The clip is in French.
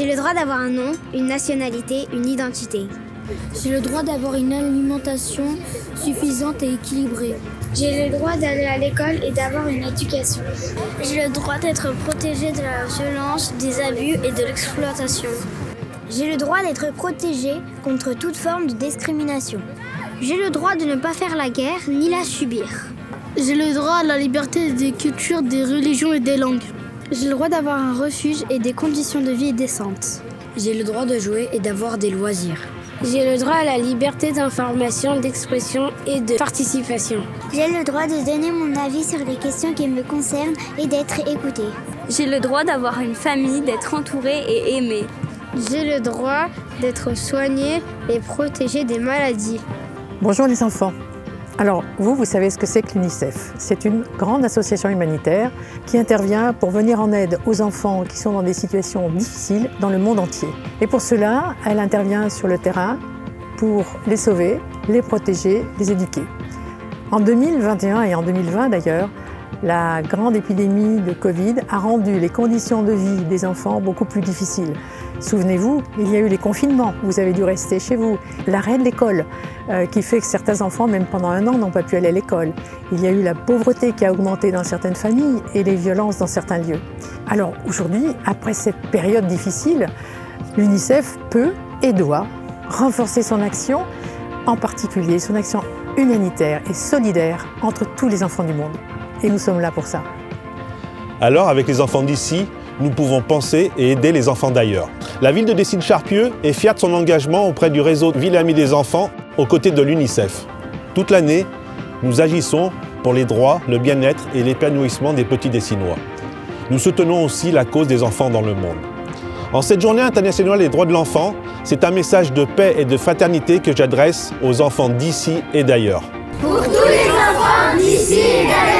J'ai le droit d'avoir un nom, une nationalité, une identité. J'ai le droit d'avoir une alimentation suffisante et équilibrée. J'ai le droit d'aller à l'école et d'avoir une éducation. J'ai le droit d'être protégée de la violence, des abus et de l'exploitation. J'ai le droit d'être protégée contre toute forme de discrimination. J'ai le droit de ne pas faire la guerre ni la subir. J'ai le droit à la liberté des cultures, des religions et des langues. J'ai le droit d'avoir un refuge et des conditions de vie décentes. J'ai le droit de jouer et d'avoir des loisirs. J'ai le droit à la liberté d'information, d'expression et de participation. J'ai le droit de donner mon avis sur les questions qui me concernent et d'être écoutée. J'ai le droit d'avoir une famille, d'être entourée et aimée. J'ai le droit d'être soignée et protégée des maladies. Bonjour les enfants. Alors vous savez ce que c'est que l'UNICEF. C'est une grande association humanitaire qui intervient pour venir en aide aux enfants qui sont dans des situations difficiles dans le monde entier. Et pour cela, elle intervient sur le terrain pour les sauver, les protéger, les éduquer. En 2021 et en 2020 d'ailleurs, la grande épidémie de Covid a rendu les conditions de vie des enfants beaucoup plus difficiles. Souvenez-vous, il y a eu les confinements, vous avez dû rester chez vous, l'arrêt de l'école qui fait que certains enfants, même pendant 1 an, n'ont pas pu aller à l'école. Il y a eu la pauvreté qui a augmenté dans certaines familles et les violences dans certains lieux. Alors aujourd'hui, après cette période difficile, l'UNICEF peut et doit renforcer son action, en particulier son action humanitaire et solidaire entre tous les enfants du monde. Et nous sommes là pour ça. Alors, avec les enfants d'ici, nous pouvons penser et aider les enfants d'ailleurs. La ville de Décines-Charpieu est fière de son engagement auprès du réseau Ville Amie des enfants aux côtés de l'UNICEF. Toute l'année, nous agissons pour les droits, le bien-être et l'épanouissement des petits Décinois. Nous soutenons aussi la cause des enfants dans le monde. En cette journée internationale des droits de l'enfant, c'est un message de paix et de fraternité que j'adresse aux enfants d'ici et d'ailleurs. Pour tous les enfants d'ici et d'ailleurs.